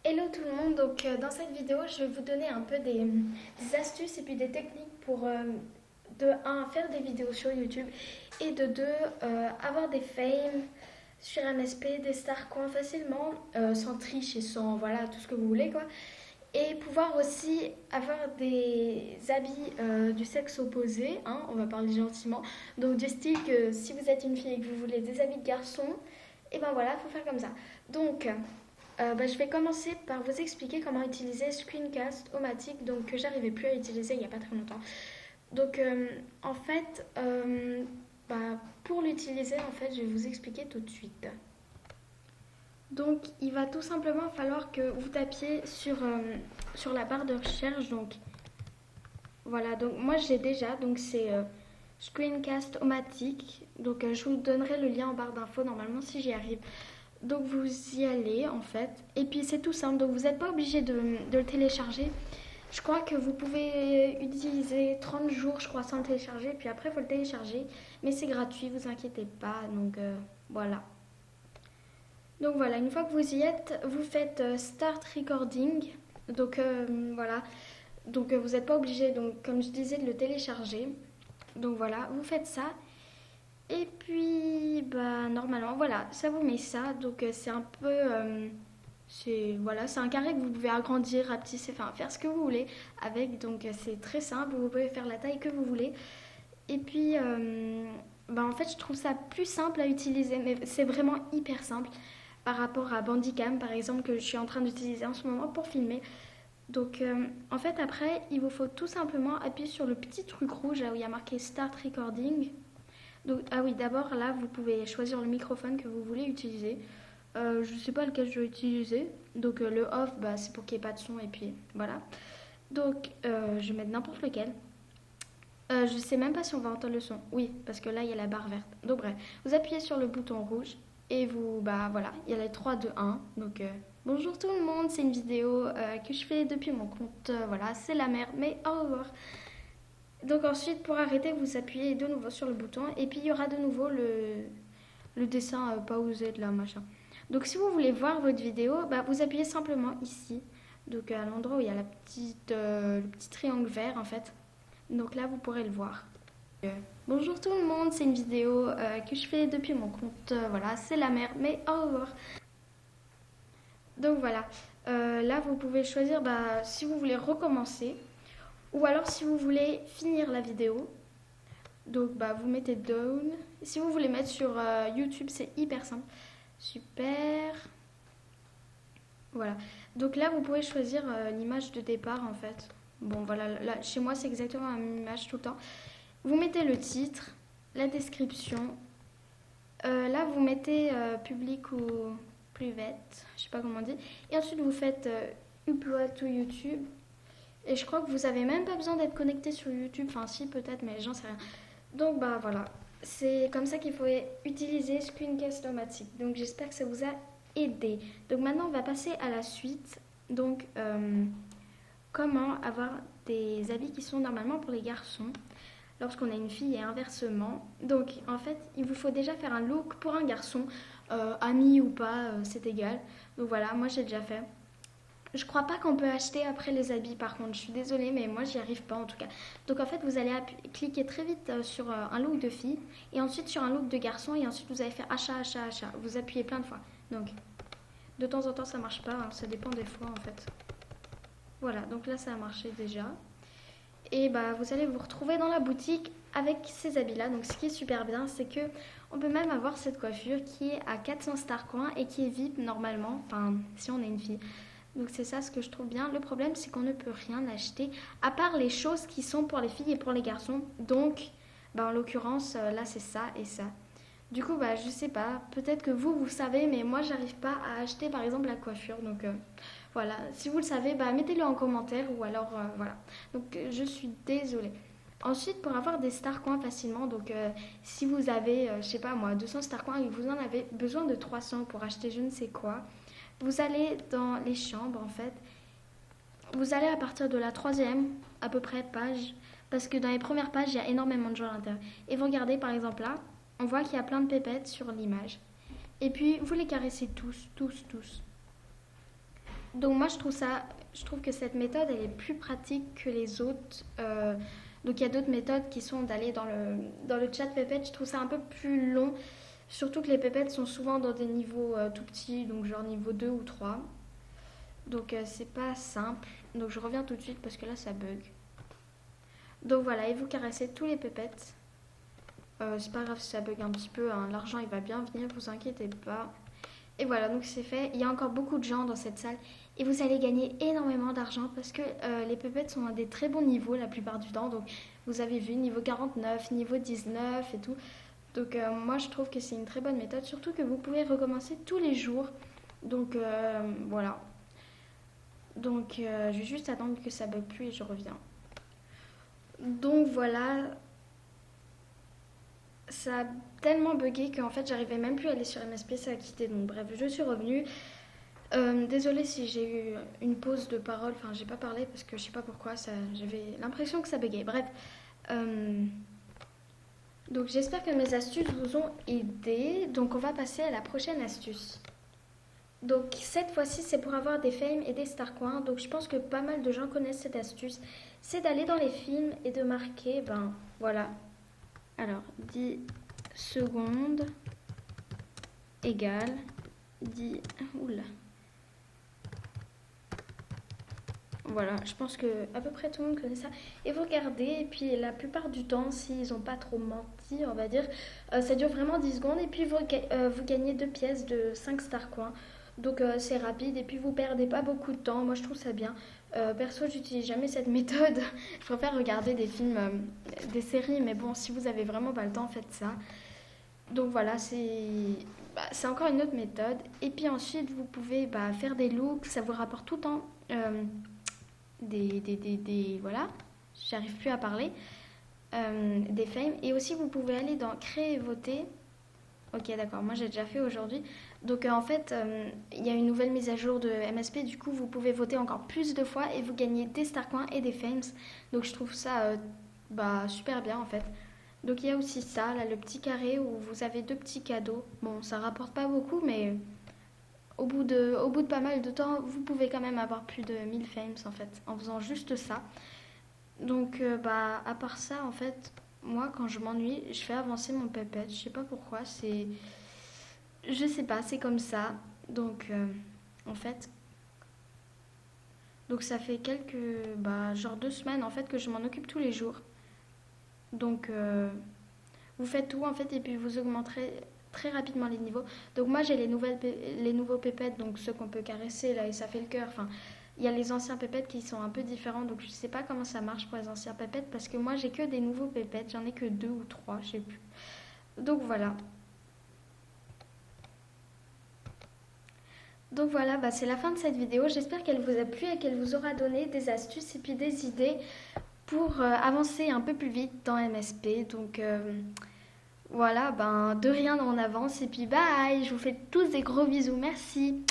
Hello tout le monde, donc dans cette vidéo je vais vous donner un peu des astuces et puis des techniques pour de un faire des vidéos sur YouTube et de deux avoir des fames sur MSP, des stars coins facilement, sans triche et sans voilà tout ce que vous voulez quoi. Et pouvoir aussi avoir des habits du sexe opposé, hein, on va parler gentiment. Donc du style que si vous êtes une fille et que vous voulez des habits de garçon, et ben voilà, faut faire comme ça. Donc je vais commencer par vous expliquer comment utiliser Screencast-O-Matic, donc que j'arrivais plus à utiliser il n'y a pas très longtemps. Donc en fait, pour l'utiliser, en fait, je vais vous expliquer tout de suite. Donc il va tout simplement falloir que vous tapiez sur la barre de recherche. Donc voilà, donc moi j'ai déjà, donc c'est Screencast-O-Matic. Donc je vous donnerai le lien en barre d'infos normalement si j'y arrive. Donc vous y allez en fait. Et puis c'est tout simple. Donc vous n'êtes pas obligé de le télécharger. Je crois que vous pouvez utiliser 30 jours, je crois, sans le télécharger. Puis après, il faut le télécharger. Mais c'est gratuit, vous inquiétez pas. Donc voilà. Donc voilà, une fois que vous y êtes, vous faites Start Recording. Donc voilà. Donc vous n'êtes pas obligé, donc, comme je disais, de le télécharger. Donc voilà, vous faites ça. Et puis, bah, normalement, voilà, ça vous met ça. Donc, c'est un peu. C'est voilà, c'est un carré que vous pouvez agrandir, rapetisser, enfin, faire ce que vous voulez avec. Donc, c'est très simple. Vous pouvez faire la taille que vous voulez. Et puis, bah, en fait, je trouve ça plus simple à utiliser. Mais c'est vraiment hyper simple par rapport à Bandicam, par exemple, que je suis en train d'utiliser en ce moment pour filmer. Donc, en fait, après, il vous faut tout simplement appuyer sur le petit truc rouge là où il y a marqué Start Recording. Donc, ah oui, d'abord là, vous pouvez choisir le microphone que vous voulez utiliser. Je ne sais pas lequel je vais utiliser. Donc, le off, bah, c'est pour qu'il n'y ait pas de son et puis voilà. Donc, je vais mettre n'importe lequel. Je ne sais même pas si on va entendre le son. Oui, parce que là, il y a la barre verte. Donc, bref, vous appuyez sur le bouton rouge et vous, bah voilà, il y a les 3, 2, 1. Donc, bonjour tout le monde, c'est une vidéo que je fais depuis mon compte. Voilà, c'est la merde, mais au revoir. Donc ensuite, pour arrêter, vous appuyez de nouveau sur le bouton et puis il y aura de nouveau le dessin pausé de là, machin. Donc si vous voulez voir votre vidéo, bah, vous appuyez simplement ici. Donc à l'endroit où il y a le petit triangle vert en fait. Donc là, vous pourrez le voir. Euh, Bonjour tout le monde, c'est une vidéo que je fais depuis mon compte. Voilà, c'est la merde, mais au revoir. Donc voilà. Là, vous pouvez choisir bah, si vous voulez recommencer ou alors si vous voulez finir la vidéo. Donc bah, vous mettez down. Si vous voulez mettre sur YouTube, c'est hyper simple. Super. Voilà. Donc là, vous pouvez choisir l'image de départ en fait. Bon voilà, là, chez moi c'est exactement la même image tout le temps. Vous mettez le titre, la description. Là, vous mettez public ou private, je sais pas comment on dit. Et ensuite, vous faites upload to YouTube. Et je crois que vous avez même pas besoin d'être connecté sur YouTube. Enfin, si, peut-être, mais j'en sais rien. Donc bah voilà, c'est comme ça qu'il faut utiliser Screencast-O-Matic. Donc j'espère que ça vous a aidé. Donc maintenant on va passer à la suite. Donc comment avoir des habits qui sont normalement pour les garçons lorsqu'on a une fille et inversement. Donc en fait il vous faut déjà faire un look pour un garçon, ami ou pas, c'est égal. Donc voilà, moi j'ai déjà fait. Je crois pas qu'on peut acheter après les habits par contre, je suis désolée mais moi j'y arrive pas en tout cas. Donc en fait vous allez cliquer très vite sur un look de fille et ensuite sur un look de garçon et ensuite vous allez faire achat, achat, achat. Vous appuyez plein de fois. Donc de temps en temps ça marche pas, hein, ça dépend des fois en fait. Voilà, donc là ça a marché déjà. Et bah vous allez vous retrouver dans la boutique avec ces habits là. Donc ce qui est super bien c'est que on peut même avoir cette coiffure qui est à 400 star coins et qui est VIP normalement, enfin si on est une fille. Donc c'est ça ce que je trouve bien. Le problème c'est qu'on ne peut rien acheter à part les choses qui sont pour les filles et pour les garçons. Donc bah, en l'occurrence là c'est ça et ça. Du coup bah je sais pas, peut-être que vous savez mais moi j'arrive pas à acheter par exemple la coiffure. Donc voilà, si vous le savez bah mettez-le en commentaire ou alors voilà. Donc je suis désolée. Ensuite, pour avoir des star coins facilement, donc si vous avez, je sais pas moi, 200 star coins et que vous en avez besoin de 300 pour acheter je ne sais quoi, vous allez dans les chambres en fait. Vous allez à partir de la troisième à peu près page, parce que dans les premières pages il y a énormément de gens à l'intérieur. Et vous regardez par exemple là, on voit qu'il y a plein de pépettes sur l'image. Et puis vous les caressez tous, tous, tous. Donc moi je trouve que cette méthode elle est plus pratique que les autres. Donc il y a d'autres méthodes qui sont d'aller dans le chat pépette. Je trouve ça un peu plus long. Surtout que les pépettes sont souvent dans des niveaux tout petits, donc genre niveau 2 ou 3. Donc c'est pas simple. Donc je reviens tout de suite parce que là ça bug. Donc voilà, et vous caressez tous les pépettes. C'est pas grave si ça bug un petit peu, hein. L'argent il va bien venir, vous inquiétez pas. Et voilà, donc c'est fait. Il y a encore beaucoup de gens dans cette salle et vous allez gagner énormément d'argent parce que les pépettes sont à des très bons niveaux la plupart du temps. Donc vous avez vu niveau 49, niveau 19 et tout. Donc moi je trouve que c'est une très bonne méthode, surtout que vous pouvez recommencer tous les jours. Donc voilà. Donc je vais juste attendre que ça bug plus et je reviens. Donc voilà, ça a tellement bugué qu'en fait j'arrivais même plus à aller sur MSP, ça a quitté. Donc bref, je suis revenue. Désolée si j'ai eu une pause de parole, enfin j'ai pas parlé parce que je sais pas pourquoi, j'avais l'impression que ça bugait. Bref, donc j'espère que mes astuces vous ont aidé. Donc on va passer à la prochaine astuce. Donc cette fois-ci c'est pour avoir des fames et des star coins. Donc je pense que pas mal de gens connaissent cette astuce. C'est d'aller dans les films et de marquer, ben voilà. Alors 10 secondes égale 10... Oula. Voilà, je pense que à peu près tout le monde connaît ça. Et vous regardez, et puis la plupart du temps, s'ils n'ont pas trop menti, on va dire, ça dure vraiment 10 secondes. Et puis vous gagnez 2 pièces de 5 star coins. Donc c'est rapide, et puis vous perdez pas beaucoup de temps. Moi je trouve ça bien. Perso, j'utilise jamais cette méthode. Je préfère regarder des films, des séries, mais bon, si vous avez vraiment pas le temps, faites ça. Donc voilà, c'est encore une autre méthode. Et puis ensuite, vous pouvez faire des looks, ça vous rapporte tout le temps. Voilà, j'arrive plus à parler, des fames. Et aussi vous pouvez aller dans créer et voter. Ok, d'accord, moi j'ai déjà fait aujourd'hui. Donc en fait, il y a une nouvelle mise à jour de MSP, du coup vous pouvez voter encore plus de fois et vous gagnez des star coins et des fames. Donc je trouve ça super bien en fait. Donc il y a aussi ça, là, le petit carré où vous avez 2 petits cadeaux. Bon, ça rapporte pas beaucoup, mais au bout de pas mal de temps, vous pouvez quand même avoir plus de 1000 fames en fait, en faisant juste ça. Donc à part ça, en fait, moi quand je m'ennuie, je fais avancer mon pépette. Je sais pas pourquoi, je sais pas, c'est comme ça. Donc en fait, donc ça fait genre 2 semaines en fait que je m'en occupe tous les jours. Donc vous faites tout en fait et puis vous augmenterez très rapidement les niveaux. Donc moi j'ai les nouveaux pépettes, donc ceux qu'on peut caresser là et ça fait le cœur. Enfin, il y a les anciens pépettes qui sont un peu différents, donc je sais pas comment ça marche pour les anciens pépettes parce que moi j'ai que des nouveaux pépettes, j'en ai que 2 ou 3, je sais plus. Donc voilà. Donc voilà, c'est la fin de cette vidéo. J'espère qu'elle vous a plu et qu'elle vous aura donné des astuces et puis des idées pour avancer un peu plus vite dans MSP. Donc voilà, de rien on avance et puis bye, je vous fais tous des gros bisous, merci.